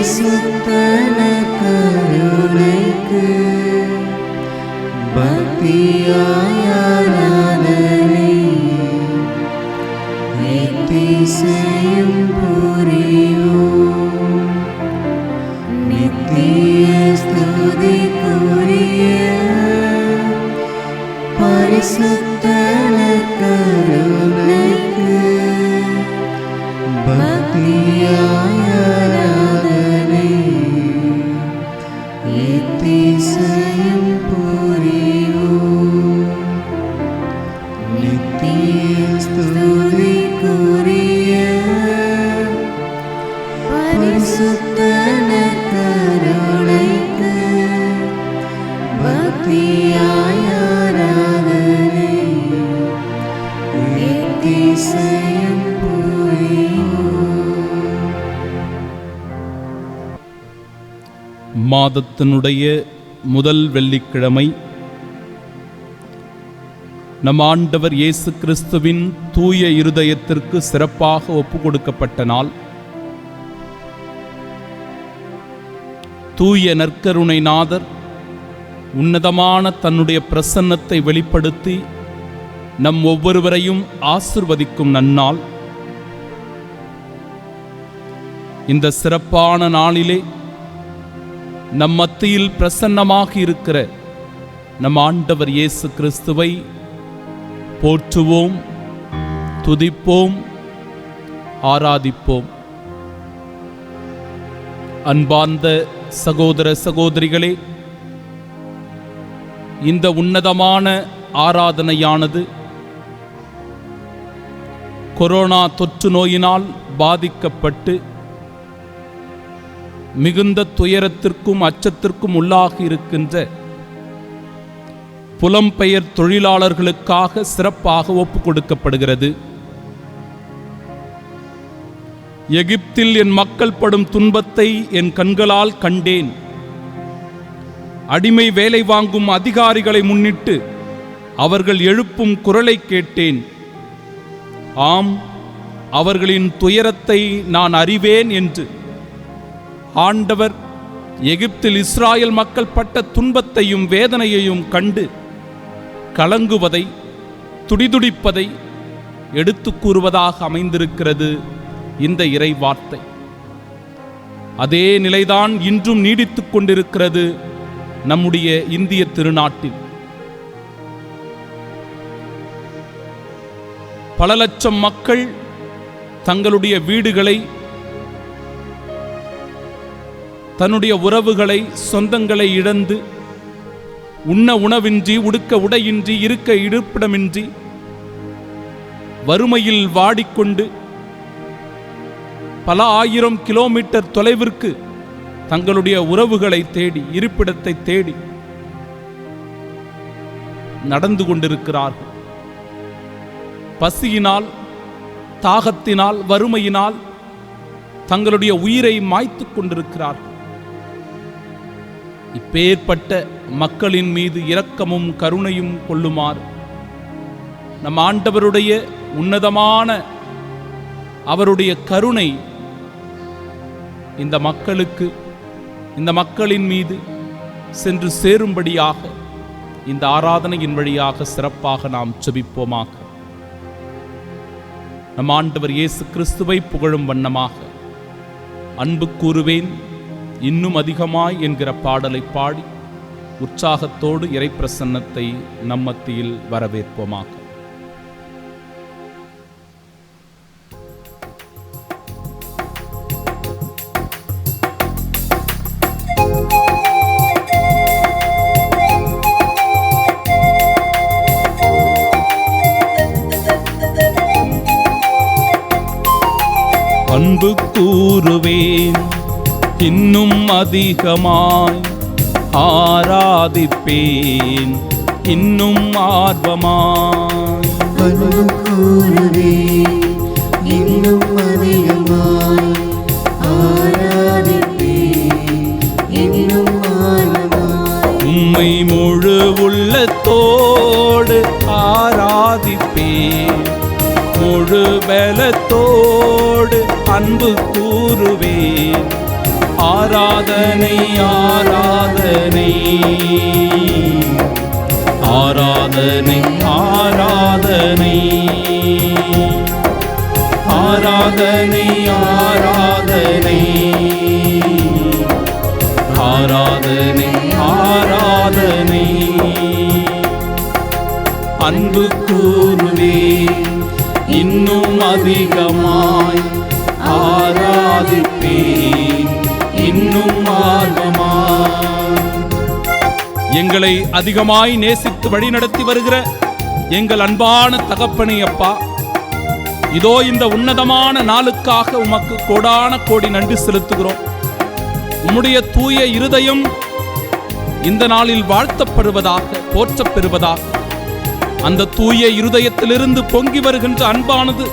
பரிசுத்தன கருணைக்கு பக்தியாய் ஆராதனை நித்தியம் புரிவோம். நித்திய ஸ்துதிக்குரிய பரிசுத்தன கருணைக்கு பக்தியாய் ஆராதனை நித்தியம் புரிவோம். நித்திய ஸ்துதிக்குரிய பரிசுத்தன கருணைக்கு பக்தியாய் ஆராதனை நித்தியம் புரிவோம். மாதத்தினுடைய முதல் வெள்ளிக்கிழமை நம் ஆண்டவர் இயேசு கிறிஸ்துவின் தூய இருதயத்திற்கு சிறப்பாக ஒப்புக்கொடுக்கப்பட்ட நாள். தூய நற்கருணை நாதர் உன்னதமான தன்னுடைய பிரசன்னத்தை வெளிப்படுத்தி நம் ஒவ்வொருவரையும் ஆசிர்வதிக்கும் நன்னாள். இந்த சிறப்பான நாளிலே நம் மத்தியில் பிரசன்னமாக இருக்கிற நம் ஆண்டவர் இயேசு கிறிஸ்துவை போற்றுவோம், துதிப்போம், ஆராதிப்போம். அன்பார்ந்த சகோதர சகோதரிகளே, இந்த உன்னதமான ஆராதனையானது கொரோனா தொற்று நோயினால் பாதிக்கப்பட்டு மிகுந்த துயரத்திற்கும் அச்சத்திற்கும் உள்ளாகி இருக்கின்ற புலம்பெயர் தொழிலாளர்களுக்காக சிறப்பாக ஒப்புக் கொடுக்கப்படுகிறது. எகிப்தில் என் மக்கள் படும் துன்பத்தை என் கண்களால் கண்டேன். அடிமை வேலை வாங்கும் அதிகாரிகளை முன்னிட்டு அவர்கள் எழுப்பும் குரலை கேட்டேன். ஆம், அவர்களின் துயரத்தை நான் அறிவேன் என்று ஆண்டவர் எகிப்தில் இஸ்ராயல் மக்கள் பட்ட துன்பத்தையும் வேதனையையும் கண்டு கலங்குவதை, துடிதுடிப்பதை எடுத்து கூறுவதாக அமைந்திருக்கிறது இந்த இறை வார்த்தை. அதே நிலைதான் இன்றும் நீடித்துக் கொண்டிருக்கிறது நம்முடைய இந்திய திருநாட்டில். பல லட்சம் மக்கள் தங்களுடைய வீடுகளை, தன்னுடைய உறவுகளை, சொந்தங்களை இழந்து உண்ண உணவின்றி, உடுக்க உடையின்றி, இருக்க இருப்பிடமின்றி வறுமையில் வாடிக்கொண்டு பல ஆயிரம் கிலோமீட்டர் தொலைவிற்கு தங்களுடைய உறவுகளை தேடி, இருப்பிடத்தை தேடி நடந்து கொண்டிருக்கிறார்கள். பசியினால், தாகத்தினால், வறுமையினால் தங்களுடைய உயிரை மாய்த்துக் கொண்டிருக்கிறார்கள். இப்பேற்பட்ட மக்களின் மீது இரக்கமும் கருணையும் கொள்ளுமாறு நம் ஆண்டவருடைய உன்னதமான அவருடைய கருணை இந்த மக்களுக்கு, இந்த மக்களின் மீது சென்று சேரும்படியாக இந்த ஆராதனையின் வழியாக சிறப்பாக நாம் ஜெபிப்போமாக. நம் ஆண்டவர் இயேசு கிறிஸ்துவை புகழும் வண்ணமாக அன்பு கூறுவேன் இன்னும் அதிகமாய் என்கிற பாடலை பாடி உற்சாகத்தோடு இறை பிரசன்னத்தை நம் மத்தியில் வரவேற்போமாக. அன்பு கூறுவேன் இன்னும் அதிகமாய், ஆராதிப்பேன் இன்னும் ஆர்வமாய். அன்பு கூறுவேன் இன்னும் அதிகமாய், ஆராதிப்பேன் இன்னும் ஆர்வமாய். உம்மை முழு உள்ளத்தோடு ஆராதிப்பேன், முழு பலத்தோடு அன்பு கூறுவேன், ஆராதனை ஆராதனை ஆராதனை ஆராதனை ஆராதனை ஆராதனை ஆராதனை ஆராதனை அன்பு கூறுவே இன்னும் அதிகமாய் ஆராதிப்பேன் இன்னும் ஆர்வமாய். எங்களை அதிகமாய் நேசித்து வழிநடத்தி வருகிற எங்கள் அன்பான தகப்பனே அப்பா, இதோ இந்த உன்னதமான நாளுக்காக உமக்கு கோடான கோடி நன்றி செலுத்துகிறோம். உம்முடைய தூய இருதயம் இந்த நாளில் வாழ்த்தப்படுவதாக, போற்றப் பெறுவதாக. அந்த தூய இருதயத்திலிருந்து பொங்கி வருகின்ற அன்பானது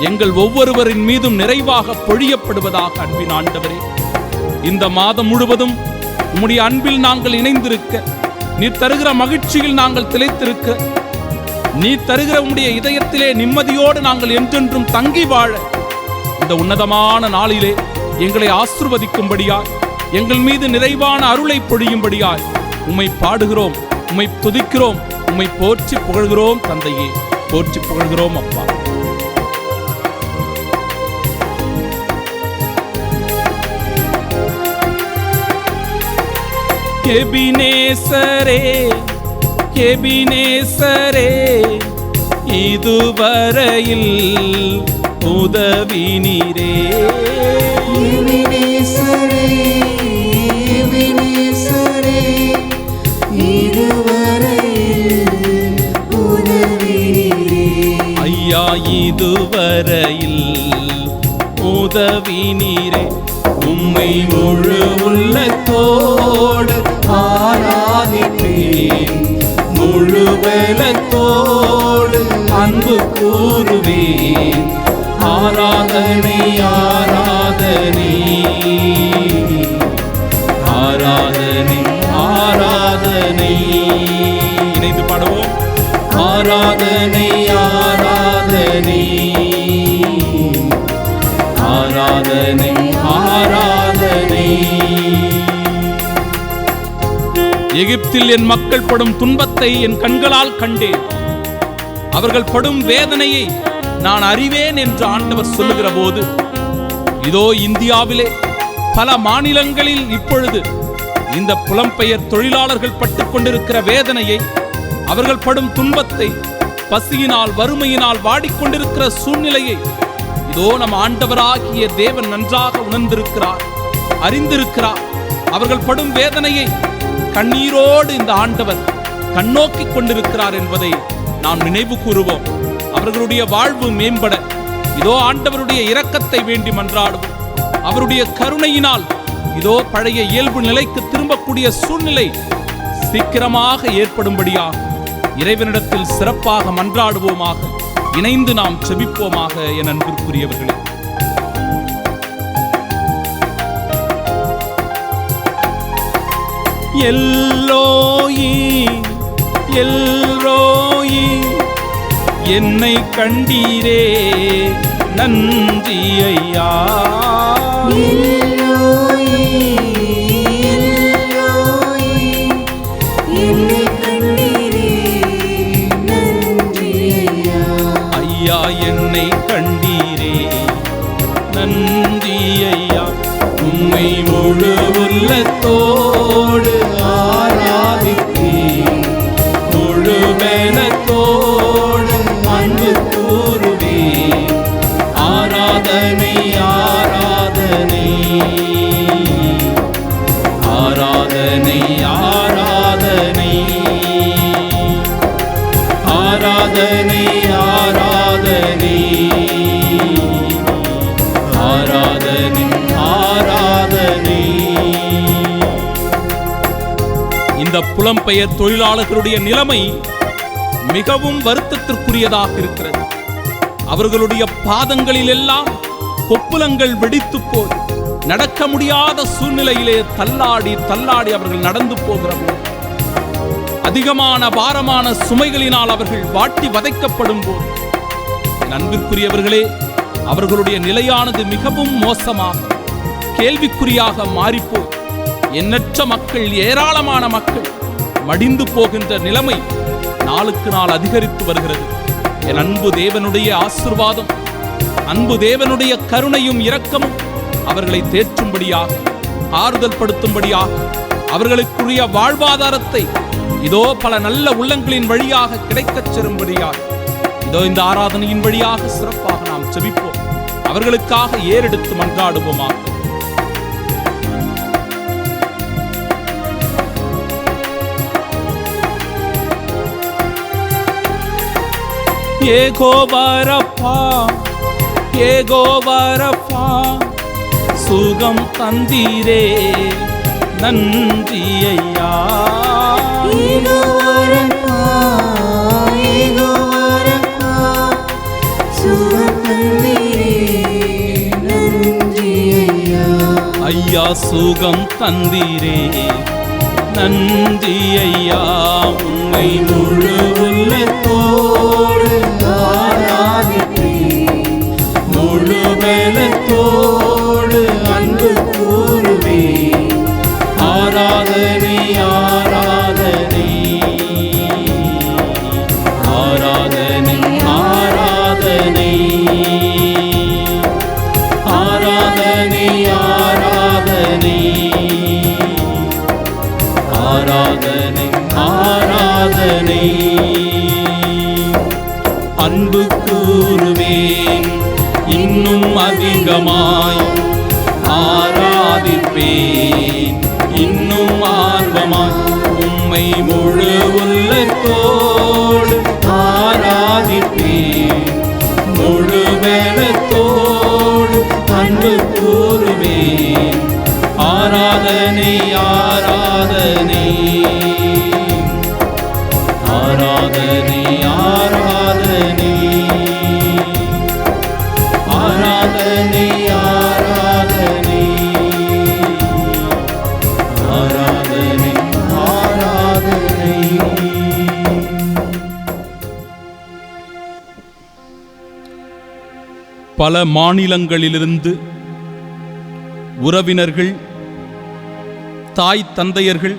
எங்கள் ஒவ்வொருவரின் மீதும் நிறைவாக பொழியப்படுவதாக. அன்பின் ஆண்டவரே, இந்த மாதம் முழுவதும் உம்முடைய அன்பில் நாங்கள் இணைந்திருக்க, நீர் தருகிற மகிழ்ச்சியில் நாங்கள் திளைத்திருக்க, நீ தருகிற உம்முடைய இதயத்திலே நிம்மதியோடு நாங்கள் என்றென்றும் தங்கி வாழ இந்த உன்னதமான நாளிலே எங்களை ஆசீர்வதிக்கும்படியாய், எங்கள் மீது நிறைவான அருளை பொழியும்படியாய் உம்மை பாடுகிறோம், உம்மை துதிக்கிறோம், உம்மை போற்றி புகழ்கிறோம். தந்தையே, போற்றி புகழ்கிறோம் அப்பா. எபினேசரே எபினேசரே, இதுவரையில் உதவி நீரே. எபினேசரே எபினேசரே, இதுவரையில் உதவி நீரே. ஐயா, இதுவரையில் உதவி நீரே. உம்மை முழு உள்ளத்தோடு ஆராதிப்பேன், முழு பலத்தோடு அன்பு கூறுவேன். ஆராதனை ஆராதனை ஆராதனை ஆராதனை. இணைந்து பாடுவோம். ஆராதனை ஆராதனை ஆராதனை ஆராதனை. எகிப்தில் என் மக்கள் படும் துன்பத்தை என் கண்களால் கண்டேன். அவர்கள் படும் வேதனையை நான் அறிவேன் என்று ஆண்டவர் சொல்லுகிற போது, இதோ இந்தியாவிலே பல மாநிலங்களில் இப்பொழுது இந்த புலம்பெயர் தொழிலாளர்கள் பட்டுக் கொண்டிருக்கிற வேதனையை, அவர்கள் படும் துன்பத்தை, பசியினால் வறுமையினால் வாடிக்கொண்டிருக்கிற சூழ்நிலையை இதோ நம் ஆண்டவராகிய தேவன் நன்றாக உணர்ந்திருக்கிறார், அறிந்திருக்கிறார். அவர்கள் படும் வேதனையை கண்ணீரோடு இந்த ஆண்டவர் கண்ணோக்கி கொண்டிருக்கிறார் என்பதை நாம் நினைவு கூறுவோம். அவர்களுடைய வாழ்வு மேம்பட இதோ ஆண்டவருடைய இரக்கத்தை வேண்டி மன்றாடுவோம். அவருடைய கருணையினால் இதோ பழைய இயல்பு நிலைக்கு திரும்பக்கூடிய சூழ்நிலை சீக்கிரமாக ஏற்படும்படியாக இறைவனிடத்தில் சிறப்பாக மன்றாடுவோமாக. இணைந்து நாம் செபிப்போமாக. என் அன்பிற்குரியவர்களே, எல்லோயி எல்லோயி, என்னை கண்டீரே நன்றி ஐயா. எல்லோயி எல்லோயி, என்னை கண்டீரே நன்றி ஐயா. ஐயா, என்னை கண்டீரே நன்றி ஐயா. உம்மை முழு உள்ளத்தோடு ஆராதிப்பேன், முழு பலத்தோடு அன்பு கூறுவேன். ஆராதனை ஆராதனை ஆராதனை ஆராதனை ஆராதனை ஆராதனை ஆராதனை ஆராதனை. இந்த புலம்பெயர் தொழிலாளர்களுடைய நிலைமை மிகவும் வருத்தத்திற்குரியதாக இருக்கிறது. அவர்களுடைய பாதங்களில் எல்லாம் கொப்புளங்கள் வெடித்து போய் நடக்க முடியாத சூழ்நிலையிலே தள்ளாடி தள்ளாடி அவர்கள் நடந்து போகிறபோது, அதிகமான பாரமான சுமைகளினால் அவர்கள் வாட்டி வதைக்கப்படும் போது, அன்பிற்குரியவர்களே, அவர்களுடைய நிலையானது மிகவும் மோசமாக கேள்விக்குறியாக மாறிப்போய் எண்ணற்ற மக்கள், ஏராளமான மக்கள் மடிந்து போகின்ற நிலைமை நாளுக்கு நாள் அதிகரித்து வருகிறது. என் அன்பு தேவனுடைய ஆசீர்வாதம், அன்பு தேவனுடைய கருணையும் இரக்கமும் அவர்களை தேற்றும்படியாக, ஆறுதல் படுத்தும்படியாக, அவர்களுக்குரிய வாழ்வாதாரத்தை இதோ பல நல்ல உள்ளங்களின் வழியாக கிடைக்கச் செல்லும்படியாக இதோ இந்த ஆராதனையின் வழியாக சிறப்பாக நாம் செபிப்போம். அவர்களுக்காக ஏறெடுத்து மன்றாடுவோமாக. யெகோவா ரப்பா, யெகோவா ரப்பா, சுகம் தந்தீரே நன்றி ஐயா. யெகோவா ரப்பா, யெகோவா ரப்பா, சுகம் தந்தீரே நன்றி ஐயா. ஐயா சுகம் தந்தீரே நன்றி ஐயா. உம்மை முழு உள்ளத்தோடு ஆராதிப்பேன், முழு பலத்தோடு அன்பு கூறுவேன். ஆராதனை ஆராதனை ஆராதனை ஆராதனை ஆராதனை ஆராதனை ஆராதனை ஆராதனை. அன்பு கூறுவேன் இன்னும் அதிகமாய், ஆராதிப்பேன் இன்னும் ஆர்வமாய். உம்மை முழு உள்ளத்தோடு ஆராதிப்பேன், முழு பலத்தோடு அன்பு கூறுவேன். ஆராதனை ஆராதனை ஆராதனை ஆராதனை ஆராதனை ஆராதனை ஆராதனை ஆராதனை. பல மாநிலங்களிலிருந்து உறவினர்கள், தாய் தந்தையர்கள்,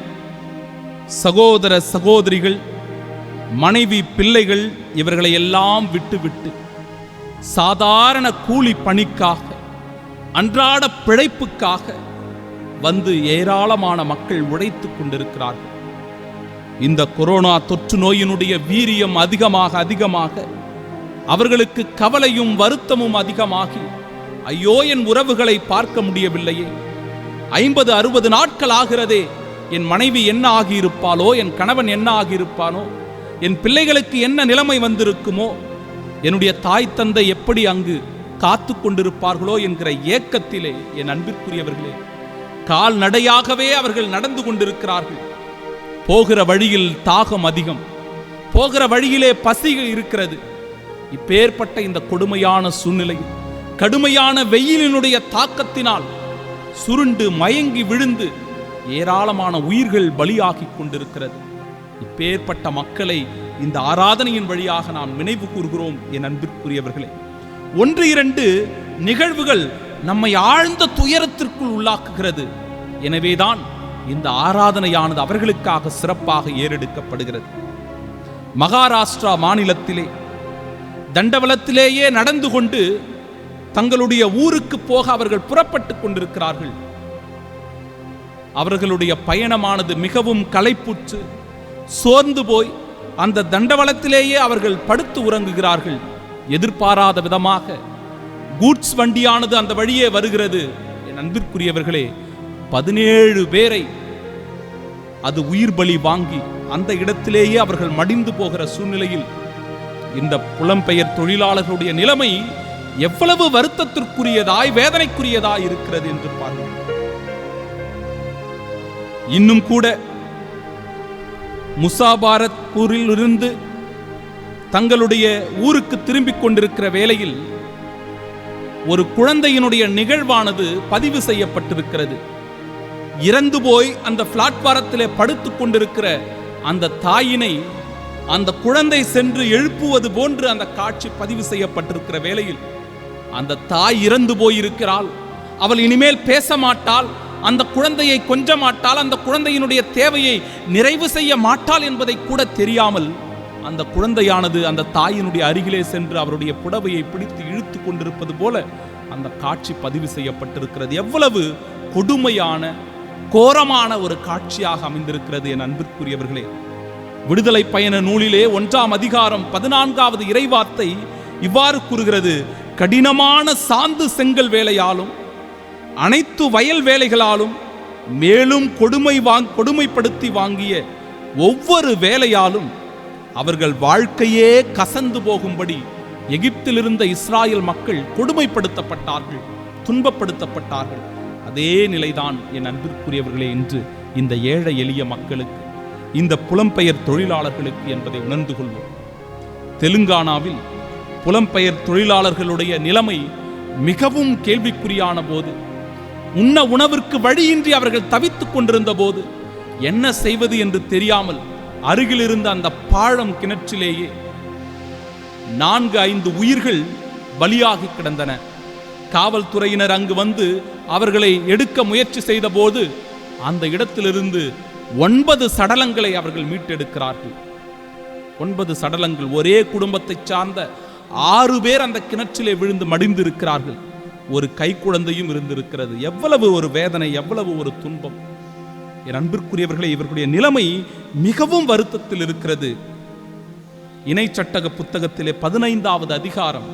சகோதர சகோதரிகள், மனைவி பிள்ளைகள் இவர்களை எல்லாம் விட்டுவிட்டு சாதாரண கூலி பணிக்காக, அன்றாட பிழைப்புக்காக வந்து ஏராளமான மக்கள் உழைத்துக் கொண்டிருக்கிறார்கள். இந்த கொரோனா தொற்று நோயினுடைய வீரியம் அதிகமாக அதிகமாக அவர்களுக்கு கவலையும் வருத்தமும் அதிகமாகி, ஐயோ என் உறவுகளை பார்க்க முடியவில்லையே, 50-60 நாட்கள் ஆகிறதே, என் மனைவி என்ன ஆகியிருப்பாளோ, என் கணவன் என்ன ஆகியிருப்பானோ, என் பிள்ளைகளுக்கு என்ன நிலைமை வந்திருக்குமோ, என்னுடைய தாய் தந்தை எப்படி அங்கு காத்து கொண்டிருப்பார்களோ என்கிற ஏக்கத்திலே என் அன்பிற்குரியவர்களே கால்நடையாகவே அவர்கள் நடந்து கொண்டிருக்கிறார்கள். போகிற வழியில் தாகம் அதிகம், போகிற வழியிலே பசி இருக்கிறது. இப்பேற்பட்ட இந்த கொடுமையான சூழ்நிலையில், கடுமையான வெயிலினுடைய தாக்கத்தினால் சுருண்டு மயங்கி விழுந்து ஏராளமான உயிர்கள் பலியாகி கொண்டிருக்கிறது. இப்பேற்பட்ட மக்களை இந்த ஆராதனையின் வழியாக நாம் நினைவு கூறுகிறோம். என் அன்பிற்குரியவர்களே, 1-2 நிகழ்வுகள் நம்மை ஆழ்ந்த துயரத்திற்குள் உள்ளாக்குகிறது. எனவேதான் இந்த ஆராதனையானது அவர்களுக்காக சிறப்பாக ஏறெடுக்கப்படுகிறது. மகாராஷ்டிரா மாநிலத்திலே தண்டவளத்திலேயே நடந்து கொண்டு தங்களுடைய ஊருக்கு போக அவர்கள் புறப்பட்டு கொண்டிருக்கிறார்கள். அவர்களுடைய பயணமானது மிகவும் களைப்புற்று சோர்ந்து போய் அந்த தண்டவளத்திலேயே அவர்கள் படுத்து உறங்குகிறார்கள். எதிர்பாராத விதமாக கூட்ஸ் வண்டியானது அந்த வழியே வருகிறது. என் அன்பிற்குரியவர்களே, 17 பேரை அது உயிர் பலி வாங்கி அந்த இடத்திலேயே அவர்கள் மடிந்து போகிற சூழ்நிலையில் இந்த புலம்பெயர் தொழிலாளர்களுடைய நிலைமை எவ்வளவு வருத்தத்திற்குரியதாய், வேதனைக்குரியதாய் இருக்கிறது என்று பாருங்கள். இன்னும் கூட முசாபாரத்பூரில் இருந்து தங்களுடைய ஊருக்கு திரும்பிக் கொண்டிருக்கிற வேளையில் ஒரு குழந்தையினுடைய நிகழ்வானது பதிவு செய்யப்பட்டிருக்கிறது. இறந்து போய் அந்த பிளாட்பாரத்திலே படுத்துக் கொண்டிருக்கிற அந்த தாயினை அந்த குழந்தை சென்று எழுப்புவது போன்று அந்த காட்சி பதிவு செய்யப்பட்டிருக்கிற வேளையில் அந்த தாய் இறந்து போயிருக்கிறாள். அவள் இனிமேல் பேச மாட்டாள், அந்த குழந்தையை கொஞ்ச மாட்டாள், அந்த குழந்தையினுடைய தேவையை நிறைவு செய்ய மாட்டாள் என்பதை கூட தெரியாமல் அந்த குழந்தையானது அந்த தாயினுடைய அருகிலே சென்று அவருடைய புடவையை பிடித்து இழுத்து கொண்டிருப்பது போல அந்த காட்சி பதிவு செய்யப்பட்டிருக்கிறது. எவ்வளவு கொடுமையான கோரமான ஒரு காட்சியாக அமைந்திருக்கிறது என் அன்பிற்குரியவர்களே. விடுதலை பயண நூலிலே 1ஆம் அதிகாரம் 14வது இறைவார்த்தை இவ்வாறு கூறுகிறது: கடினமான சாந்து செங்கல் வேலையாலும் அனைத்து வயல் வேலைகளாலும் மேலும் கொடுமைப்படுத்தி வாங்கிய ஒவ்வொரு வேலையாலும் அவர்கள் வாழ்க்கையே கசந்து போகும்படி எகிப்தில் இருந்த இஸ்ராயல் மக்கள் கொடுமைப்படுத்தப்பட்டார்கள், துன்பப்படுத்தப்பட்டார்கள். அதே நிலைதான் என் அன்பிற்குரியவர்களே இன்று இந்த ஏழை எளிய மக்களுக்கு, இந்த புலம்பெயர் தொழிலாளர்களுக்கு என்பதை உணர்ந்து கொள்வோம். தெலுங்கானாவில் புலம்பெயர் தொழிலாளர்களுடைய நிலைமை மிகவும் கேள்விக்குறியான போது, உண்ண உணவிற்கு வழியின்றி அவர்கள் தவித்துக் கொண்டிருந்த போது என்ன செய்வது என்று தெரியாமல் அருகில் இருந்த அந்த பாழம் கிணற்றிலேயே 4-5 உயிர்கள் பலியாகி கிடந்தன. காவல்துறையினர் அங்கு வந்து அவர்களை எடுக்க முயற்சி செய்த போது அந்த இடத்திலிருந்து 9 சடலங்களை அவர்கள் மீட்டெடுக்கிறார்கள். 9 சடலங்கள். ஒரே குடும்பத்தை சார்ந்த 6 பேர் அந்த கிணற்றிலே விழுந்து மடிந்திருக்கிறார்கள். ஒரு கைக்குழந்தையும் இருந்திருக்கிறது. எவ்வளவு ஒரு வேதனை, எவ்வளவு ஒரு துன்பம். என் அன்பிற்குரியவர்களே, இவர்களுடைய நிலைமை மிகவும் வருத்தத்தில் இருக்கிறது. இணை சட்டக புத்தகத்திலே 15வது அதிகாரம்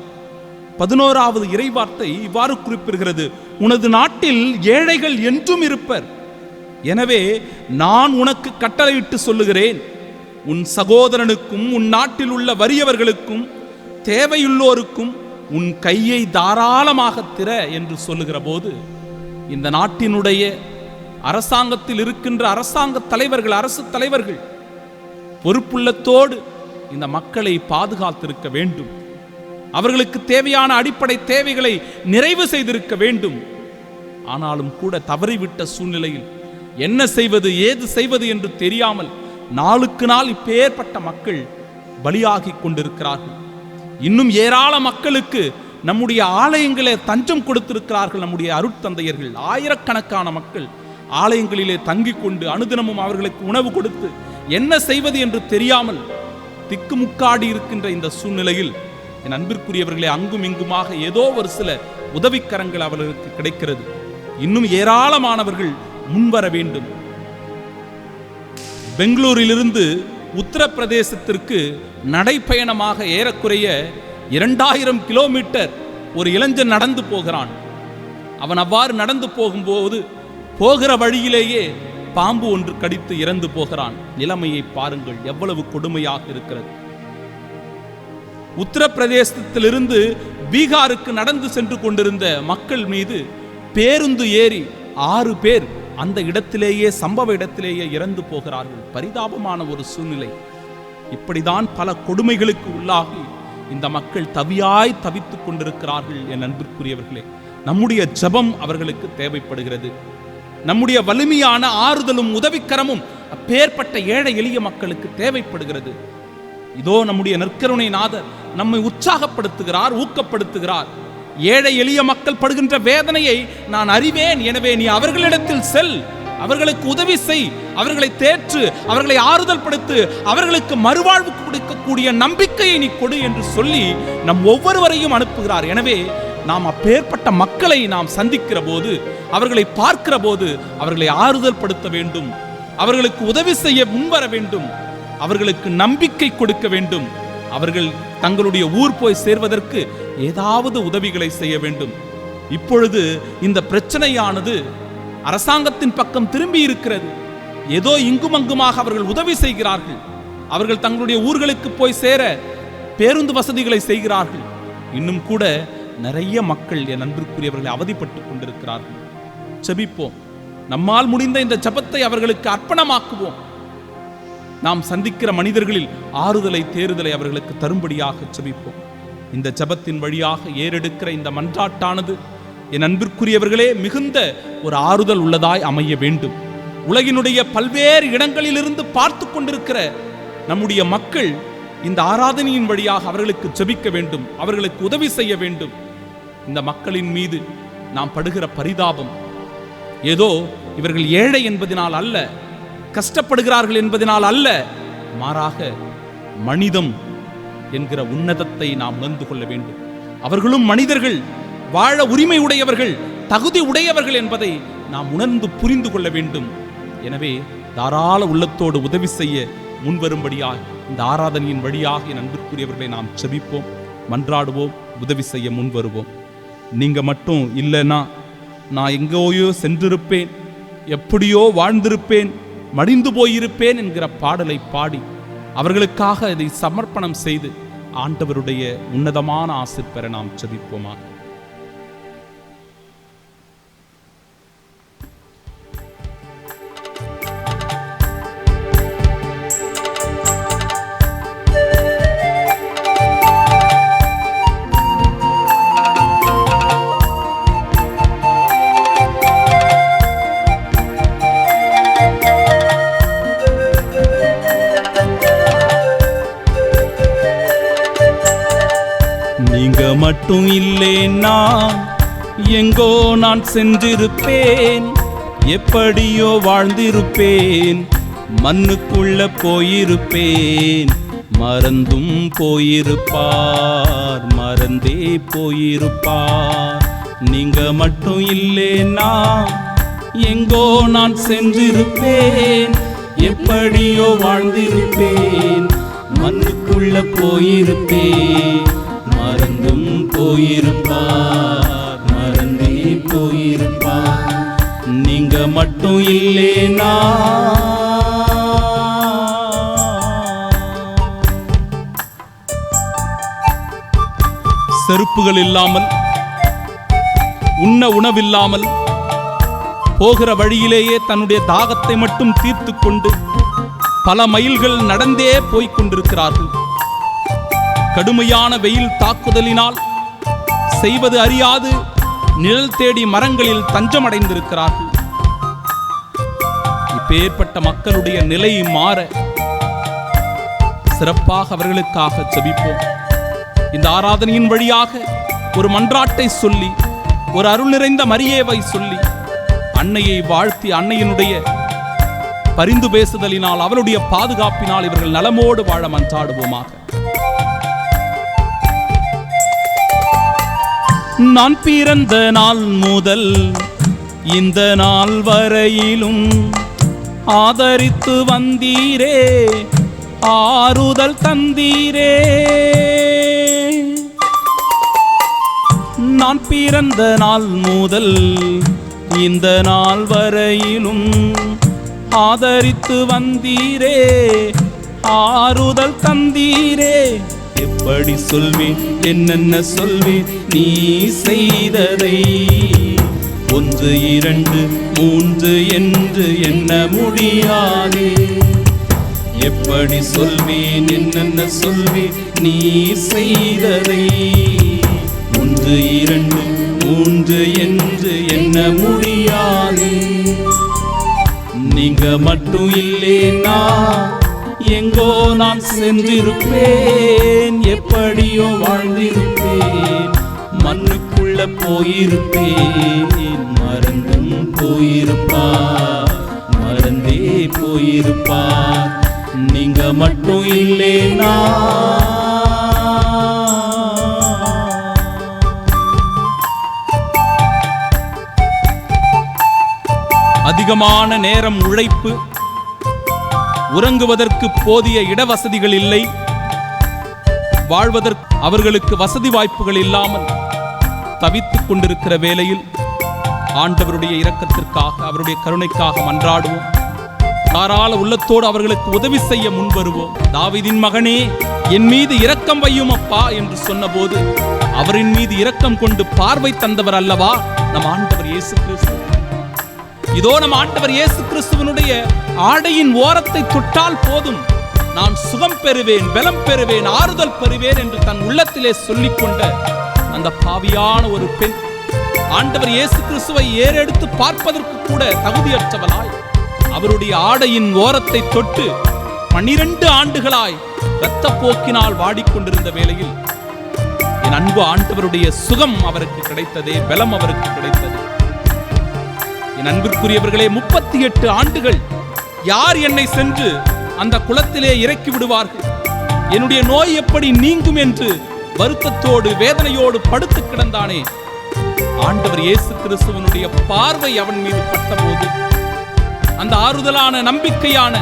11வது இறைவார்த்தை இவ்வாறு குறிப்பிடுகிறது: உனது நாட்டில் ஏழைகள் என்றும் இருப்பர். எனவே நான் உனக்கு கட்டளையிட்டு சொல்லுகிறேன், உன் சகோதரனுக்கும் உன் நாட்டில் உள்ள வறியவர்களுக்கும் தேவையுள்ளோருக்கும் உன் கையை தாராளமாக திற என்று சொல்லுகிற போது, இந்த நாட்டினுடைய அரசாங்கத்தில் இருக்கின்ற அரசாங்க தலைவர்கள், அரசு தலைவர்கள் பொறுப்புள்ளத்தோடு இந்த மக்களை பாதுகாத்திருக்க வேண்டும். அவர்களுக்கு தேவையான அடிப்படை தேவைகளை நிறைவு செய்திருக்க வேண்டும். ஆனாலும் கூட தவறிவிட்ட சூழ்நிலையில் என்ன செய்வது, ஏது செய்வது என்று தெரியாமல் நாளுக்கு நாள் இப்பேற்பட்ட மக்கள் பலியாகி கொண்டிருக்கிறார்கள். இன்னும் ஏராள மக்களுக்கு நம்முடைய ஆலயங்களே தஞ்சம் கொடுத்திருக்கிறார்கள். நம்முடைய அருட்தந்தையர்கள் ஆயிரக்கணக்கான மக்கள் ஆலயங்களிலே தங்கிக் கொண்டு அனுதினமும் அவர்களுக்கு உணவு கொடுத்து என்ன செய்வது என்று தெரியாமல் திக்குமுக்காடி இருக்கின்ற இந்த சூழ்நிலையில் என் அன்பிற்குரியவர்களே, அங்கும் இங்குமாக ஏதோ ஒரு சில உதவிக்கரங்கள் அவர்களுக்கு கிடைக்கிறது. இன்னும் ஏராளமானவர்கள் முன்வர வேண்டும். பெங்களூரிலிருந்து உத்தரப்பிரதேசத்திற்கு நடைப்பயணமாக ஏறக்குறைய 2000 கிலோமீட்டர் ஒரு இளைஞன் நடந்து போகிறான். அவன் அவ்வாறு நடந்து போகும்போது போகிற வழியிலேயே பாம்பு ஒன்று கடித்து இறந்து போகிறான். நிலைமையை பாருங்கள், எவ்வளவு கொடுமையாக இருக்கிறது. உத்தரப்பிரதேசத்திலிருந்து பீகாருக்கு நடந்து சென்று கொண்டிருந்த மக்கள் மீது பேருந்து ஏறி 6 பேர் அந்த இடத்திலேயே, சம்பவ இடத்திலேயே இறந்து போகிறார்கள். பரிதாபமான ஒரு சூழ்நிலை. இப்படிதான் பல கொடுமைகளுக்கு உள்ளாகி இந்த மக்கள் தவியாய் தவித்துக் கொண்டிருக்கிறார்கள். என் அன்பிற்குரியவர்களே, நம்முடைய ஜெபம் அவர்களுக்கு தேவைப்படுகிறது. நம்முடைய வலிமையான ஆறுதலும் உதவிக்கரமும் அப்பேற்பட்ட ஏழை எளிய மக்களுக்கு தேவைப்படுகிறது. இதோ நம்முடைய நற்கருணை நாதர் நம்மை உற்சாகப்படுத்துகிறார், ஊக்கப்படுத்துகிறார். ஏழை எளிய மக்கள் படுகின்ற வேதனையை நான் அறிவேன், எனவே நீ அவர்களிடத்தில் செல், அவர்களுக்கு உதவி செய், அவர்களை தேற்று, அவர்களை ஆறுதல் படுத்து, அவர்களுக்கு மறுவாழ்வு கொடுக்கக்கூடிய நம்பிக்கையை நீ கொடு என்று சொல்லி நம் ஒவ்வொருவரையும் அனுப்புகிறார். எனவே நாம் அப்பேற்பட்ட மக்களை நாம் சந்திக்கிற போது, அவர்களை பார்க்கிற போது அவர்களை ஆறுதல் படுத்த வேண்டும், அவர்களுக்கு உதவி செய்ய முன்வர வேண்டும், அவர்களுக்கு நம்பிக்கை கொடுக்க வேண்டும். அவர்கள் தங்களுடைய ஊர் போய் சேர்வதற்கு ஏதாவது உதவிகளை செய்ய வேண்டும். இப்பொழுது இந்த பிரச்சனையானது அரசாங்கத்தின் பக்கம் திரும்பி இருக்கிறது. ஏதோ இங்கும் அங்குமாக அவர்கள் உதவி செய்கிறார்கள். அவர்கள் தங்களுடைய ஊர்களுக்கு போய் சேர பேருந்து வசதிகளை செய்கிறார்கள். இன்னும் கூட நிறைய மக்கள் என் அன்பிற்குரியவர்களை அவதிப்பட்டுக் கொண்டிருக்கிறார்கள். ஜெபிப்போம். நம்மால் முடிந்த இந்த ஜெபத்தை அவர்களுக்கு அர்ப்பணமாக்குவோம். நாம் சந்திக்கிற மனிதர்களில் ஆறுதலை, தேறுதலை அவர்களுக்கு தரும்படியாக ஜெபிப்போம். இந்த ஜெபத்தின் வழியாக ஏறெடுக்கிற இந்த மன்றாட்டானது என் அன்பிற்குரியவர்களே மிகுந்த ஒரு ஆறுதல் உள்ளதாய் அமைய வேண்டும். உலகினுடைய பல்வேறு இடங்களிலிருந்து பார்த்து கொண்டிருக்கிற நம்முடைய மக்கள் இந்த ஆராதனையின் வழியாக அவர்களுக்கு ஜெபிக்க வேண்டும், அவர்களுக்கு உதவி செய்ய வேண்டும். இந்த மக்களின் மீது நாம் படுகிற பரிதாபம் ஏதோ இவர்கள் ஏழை என்பதனால் அல்ல, கஷ்டப்படுகிறார்கள் என்பதனால் அல்ல, மாறாக மனிதம் என்கிற உன்னதத்தை நாம் உணர்ந்து கொள்ள வேண்டும். அவர்களும் மனிதர்கள், வாழ உரிமை உடையவர்கள், தகுதி உடையவர்கள் என்பதை நாம் உணர்ந்து புரிந்து கொள்ள வேண்டும். எனவே தாராள உள்ளத்தோடு உதவி செய்ய முன்வரும்படியாக இந்த ஆராதனையின் வழியாக என் அன்பிற்குரியவர்களை நாம் செபிப்போம், மன்றாடுவோம், உதவி செய்ய முன்வருவோம். நீங்க மட்டும் இல்லைன்னா நான் எங்கேயோ சென்றிருப்பேன், எப்படியோ வாழ்ந்திருப்பேன், மடிந்து போயிருப்பேன் என்கிற பாடலை பாடி அவர்களுக்காக இதை சமர்ப்பணம் செய்து ஆண்டவருடைய உன்னதமான ஆசீர் பெற நாம் செபிப்போமாக. மட்டும் இல்லேன்னா எங்கோ நான் சென்றிருப்பேன், எப்படியோ வாழ்ந்திருப்பேன், மண்ணுக்குள்ள போயிருப்பேன், மறந்தும் போயிருப்பார், மறந்தே போயிருப்பார். நீங்க மட்டும் இல்லேன்னா எங்கோ நான் சென்றிருப்பேன், எப்படியோ வாழ்ந்திருப்பேன், மண்ணுக்குள்ள போயிருப்பேன், மறந்தும் போயிருப்பார், மறந்தே போயிருப்பார். நீங்க மட்டும் இல்லேனா செருப்புகள் இல்லாமல், உண்ண உணவில்லாமல், போகிற வழியிலேயே தன்னுடைய தாகத்தை மட்டும் தீர்த்து கொண்டு பல மைல்கள் நடந்தே போய்கொண்டிருக்கிறார்கள். கடுமையான வெயில் தாக்குதலினால் செய்வது அறியாது நிழல் தேடி மரங்களில் தஞ்சமடைந்திருக்கிறார்கள். இப்பேற்பட்ட மக்களுடைய நிலை மாற சிறப்பாக அவர்களுக்காக ஜெபிப்போம். இந்த ஆராதனையின் வழியாக ஒரு மன்றாட்டை சொல்லி, ஒரு அருள் நிறைந்த மரியாவை சொல்லி, அன்னையை வாழ்த்தி அன்னையினுடைய பரிந்து பேசுதலினால் அவளுடைய பாதுகாப்பினால் இவர்கள் நலமோடு வாழ மன்றாடுவோமாக. நான் பிறந்த நாள் முதல் இந்த நாள் வரையிலும் ஆதரித்து வந்தீரே, ஆறுதல் தந்தீரே. நான் பிறந்த நாள் முதல் இந்த நாள் வரையிலும் ஆதரித்து வந்தீரே, ஆறுதல் தந்தீரே. எப்படி சொல்வேன், என்னென்ன சொல்வேன் நீ செய்ததை, 1 2 3 என்று எண்ண முடியாதே. எப்படி சொல்வேன், என்னென்ன சொல்வேன் நீ செய்ததை, 1 2 3 என்று எண்ண முடியாதே. நீங்க மட்டும் இல்லேனா எங்கோ நான் சென்றிருப்பேன், எப்படியோ வாழ்ந்திருப்பேன், மண்ணுக்குள்ள போயிருப்பேன், மறந்தும் போயிருப்பார், மறந்தே போயிருப்பார். நீங்க மட்டும் இல்லேனா அதிகமான நேரம் உழைப்பு, உறங்குவதற்கு போதிய இடவசதிகள் இல்லை, வாழ்வதற்கு அவர்களுக்கு வசதி வாய்ப்புகள் இல்லாமல் தவித்துக் கொண்டிருக்கிற வேளையில் ஆண்டவருடைய இரக்கத்திற்காக, அவருடைய கருணைக்காக மன்றாடுவோம். தாராள உள்ளத்தோடு அவர்களுக்கு உதவி செய்ய முன்வருவோம். தாவீதின் மகனே, என் மீது இரக்கம் வையும் அப்பா என்று சொன்னபோது அவரின் மீது இரக்கம் கொண்டு பார்வை தந்தவர் அல்லவா நம் ஆண்டவர் இயேசு கிறிஸ்து. இதோ நம் ஆண்டவர் இயேசு கிறிஸ்துவனுடைய ஆடையின் ஓரத்தை தொட்டால் போதும், நான் சுகம் பெறுவேன், பலம் பெறுவேன், ஆறுதல் பெறுவேன் என்று தன் உள்ளத்திலே சொல்லிக் கொண்ட அந்த பாவியான ஒரு பெண் ஆண்டவர் இயேசு கிறிஸ்துவை ஏறெடுத்து பார்ப்பதற்கு கூட தகுதியற்றவளாய் அவருடைய ஆடையின் ஓரத்தை தொட்டு 12 ஆண்டுகளாய் இரத்த போக்கினால் வாடிக்கொண்டிருந்த வேளையில் என் அன்பு ஆண்டவருடைய சுகம் அவருக்கு கிடைத்ததே, பலம் அவருக்கு கிடைத்தது. என் அன்பிற்குரியவர்களே, 38 ஆண்டுகள் யார் என்னை சென்று அந்த குளத்திலே இறக்கி விடுவார்கள்? என்னுடைய நோய் எப்படி நீங்கும் என்று வருத்தத்தோடு வேதனையோடு படுத்து கிடந்தானே, ஆண்டவர் இயேசு கிறிஸ்துவனுடைய பார்வை அவன் மீது பட்டபோது, அந்த ஆறுதலான நம்பிக்கையான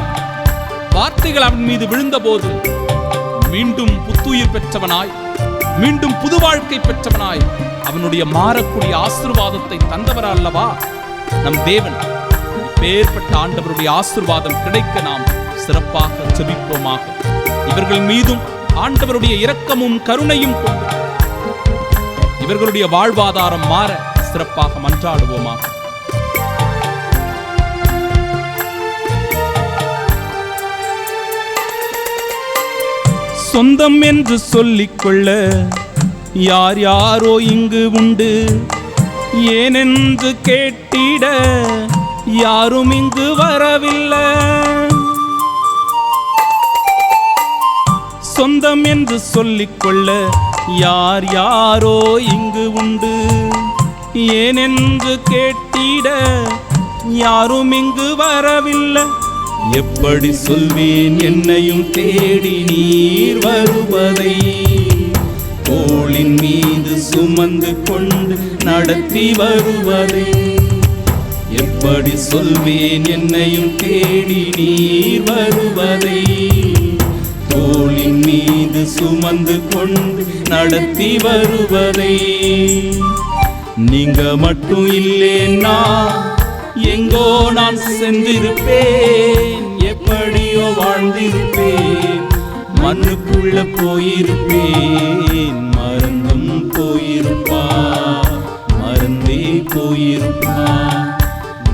வார்த்தைகள் அவன் மீது விழுந்தபோது, மீண்டும் புத்துயிர் பெற்றவனாய், மீண்டும் புது வாழ்க்கை பெற்றவனாய், அவனுடைய மாறக்கூடிய ஆசீர்வாதத்தை தந்தவர் அல்லவா நம் தேவன். இப்பேற்பட்ட ஆண்டவருடைய ஆசீர்வாதம் கிடைக்க நாம் சிறப்பாக ஜெபிப்போமாக. இவர்கள் மீதும் ஆண்டவருடைய இரக்கமும் கருணையும் கொண்டு இவர்களுடைய வாழ்வாதாரம் மாற சிறப்பாக மன்றாடுவோமாக. சொந்தம் என்று சொல்லிக்கொள்ள யார் யாரோ இங்கு உண்டு, ஏனென்று கேட்டிட யாரும் இங்கு வரவில்லை. சொந்தம் என்று சொல்லிக்கொள்ள யார் யாரோ இங்கு உண்டு, ஏனென்று கேட்டிட யாரும் இங்கு வரவில்லை. எப்படி சொல்வேன் என்னையும் தேடி நீர் வருவதை, தோளின் மீது சுமந்து கொண்டு நடத்தி வருவதை. எப்படி சொல்வேன் என்னையும் தேடி நீர் வருவதை, தோளின் மீது சுமந்து கொண்டு நடத்தி வருவதை. நீங்க மட்டும் இல்லேன்னா எங்கோ நான் சென்றிருப்பேன், எப்படியோ வாழ்ந்திருப்பேன், மண்ணுக்குள்ள போயிருப்பேன், மறந்தும் போயிருப்பா, மறந்தே போயிருப்பா.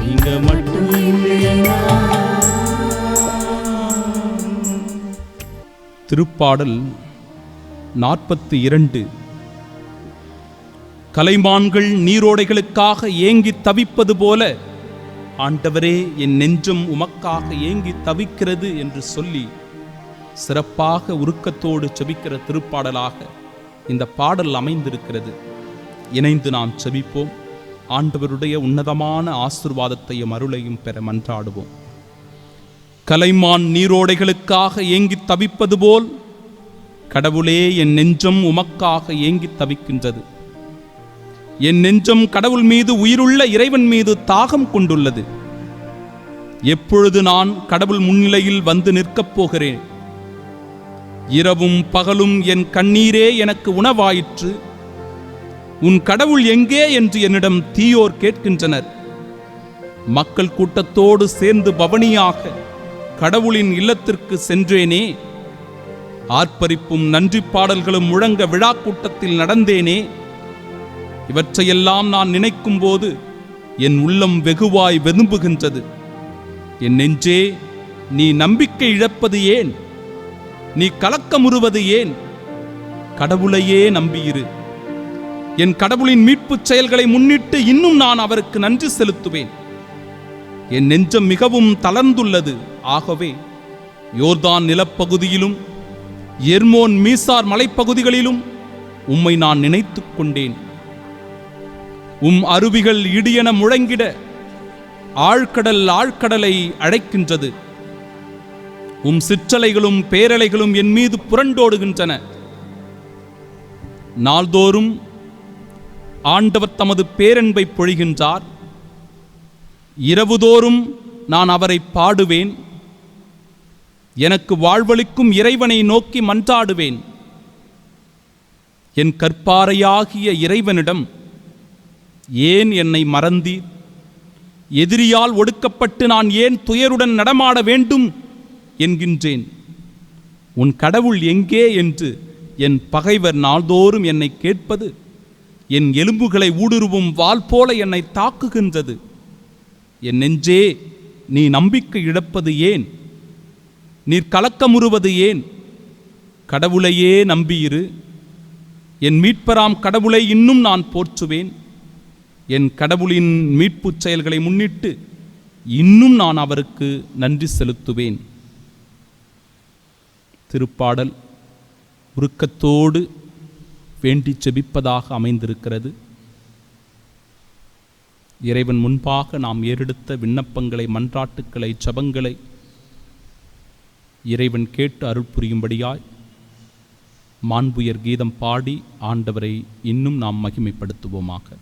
நீங்க மட்டும் இல்லையா. திருப்பாடல் 42. கலைமான்கள் நீரோடைகளுக்காக ஏங்கி தவிப்பது போல ஆண்டவரே என் நெஞ்சம் உமக்காக ஏங்கி தவிக்கிறது என்று சொல்லி சிறப்பாக உருக்கத்தோடு செபிக்கிற திருப்பாடலாக இந்த பாடல் அமைந்திருக்கிறது. இணைந்து நாம் செபிப்போம். ஆண்டவருடைய உன்னதமான ஆசீர்வாதத்தையும் அருளையும் பெற மன்றாடுவோம். கலைமான் நீரோடைகளுக்காக ஏங்கி தவிப்பது போல் கடவுளே என் நெஞ்சம் உமக்காக ஏங்கி தவிக்கின்றது. என் நெஞ்சம் கடவுள் மீது, உயிருள்ள இறைவன் மீது தாகம் கொண்டுள்ளது. எப்பொழுது நான் கடவுள் முன்னிலையில் வந்து நிற்கப் போகிறேன்? இரவும் பகலும் என் கண்ணீரே எனக்கு உணவாயிற்று. உன் கடவுள் எங்கே என்று என்னிடம் தீயோர் கேட்கின்றனர். மக்கள் கூட்டத்தோடு சேர்ந்து பவனியாக கடவுளின் இல்லத்திற்கு சென்றேனே. ஆர்ப்பரிப்பும் நன்றி பாடல்களும் முழங்க விழா கூட்டத்தில் நடந்தேனே. இவற்றையெல்லாம் நான் நினைக்கும் போது என் உள்ளம் வெகுவாய் வெதும்புகின்றது. என் நெஞ்சே, நீ நம்பிக்கை இழப்பது ஏன்? நீ கலக்கமுறுவது ஏன்? கடவுளையே நம்பியிரு. என் கடவுளின் மீட்புச் செயல்களை முன்னிட்டு இன்னும் நான் அவருக்கு நன்றி செலுத்துவேன். என் நெஞ்சம் மிகவும் தளர்ந்துள்ளது. ஆகவே யோர்தான் நிலப்பகுதியிலும் எர்மோன் மீசார் மலைப்பகுதிகளிலும் உம்மை நான் நினைத்துக் கொண்டேன். உம் அருவிகள் இடியென முழங்கிட ஆழ்கடல் ஆழ்கடலை அழைக்கின்றது. உம் சிற்றலைகளும் பேரலைகளும் என் மீது புரண்டோடுகின்றன. நாள்தோறும் ஆண்டவர் தமது பேரன்பை பொழிகின்றார். இரவுதோறும் நான் அவரை பாடுவேன். எனக்கு வாழ்வளிக்கும் இறைவனை நோக்கி மன்றாடுவேன். என் கற்பாறையாகிய இறைவனிடம், ஏன் என்னை மறந்தீர்? எதிரியால் ஒடுக்கப்பட்டு நான் ஏன் துயருடன் நடமாட வேண்டும் என்கின்றேன். உன் கடவுள் எங்கே என்று என் பகைவர் நாள்தோறும் என்னை கேட்பது என் எலும்புகளை ஊடுருவும் வாள் போல என்னை தாக்குகின்றது. என் நெஞ்சே, நீ நம்பிக்கை இழப்பது ஏன்? நீர் கலக்கமுறுவது ஏன்? கடவுளையே நம்பியிரு. என் மீட்பராம் கடவுளை இன்னும் நான் போற்றுவேன். என் கடவுளின் மீட்புச் செயல்களை முன்னிட்டு இன்னும் நான் அவருக்கு நன்றி செலுத்துவேன். திருப்பாடல் உருக்கத்தோடு வேண்டி செபிப்பதாக அமைந்திருக்கிறது. இறைவன் முன்பாக நாம் ஏறெடுத்த விண்ணப்பங்களை, மன்றாட்டுக்களை, ஜெபங்களை இறைவன் கேட்டு அருள் புரியும்படியாய் மாண்புயர் கீதம் பாடி ஆண்டவரை இன்னும் நாம் மகிமைப்படுத்துவோமாக.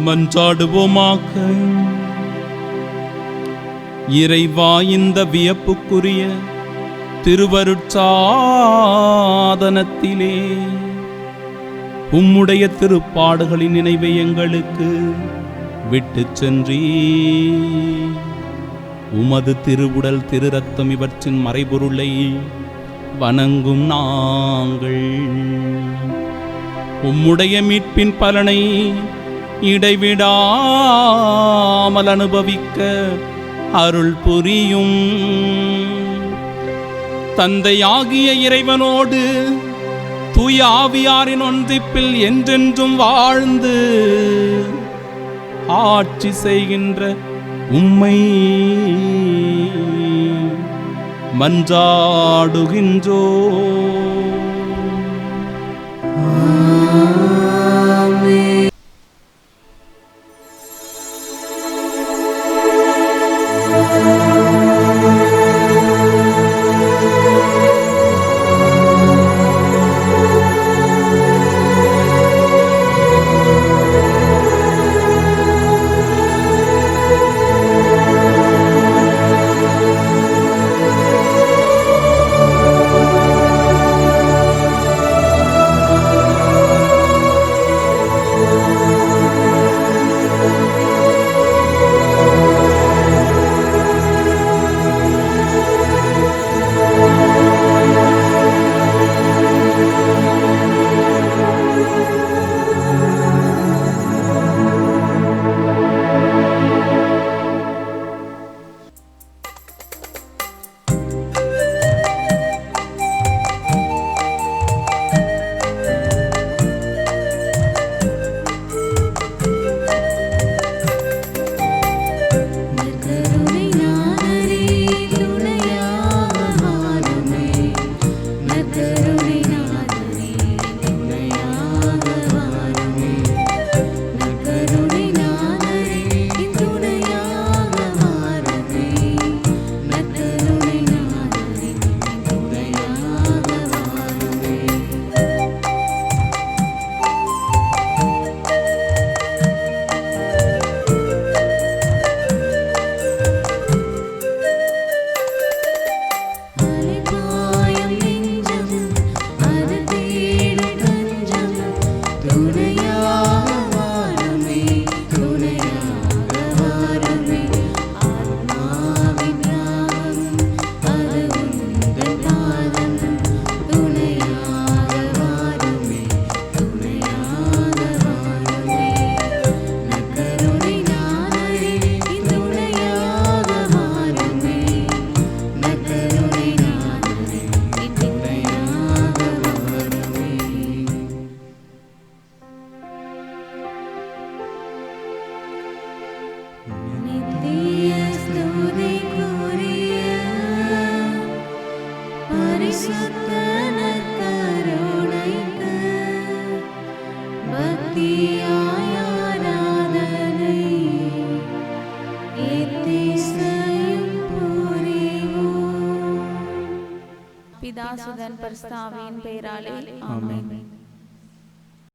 மன்றாடுவோமாக. இறைவா, இந்த வியப்புக்குரிய திருவருட்சாதனத்திலே உம்முடைய திருப்பாடுகளின் நினைவை எங்களுக்கு விட்டு சென்றீ. உமது திருவுடல், திரு ரத்தம் இவற்றின் மறைபொருளை வணங்கும் நாங்கள் உம்முடைய மீட்பின் பலனை இடைவிடாமல் அனுபவிக்க அருள் புரியும். தந்தையாகிய இறைவனோடு தூய ஆவியாரின் ஒன்றிப்பில் என்றென்றும் வாழ்ந்து ஆட்சி செய்கின்ற உம்மை மன்றாடுகின்றோ. பிதா சுதன் பரிசுத்த ஆவியின் பெயராலே ஆமென்.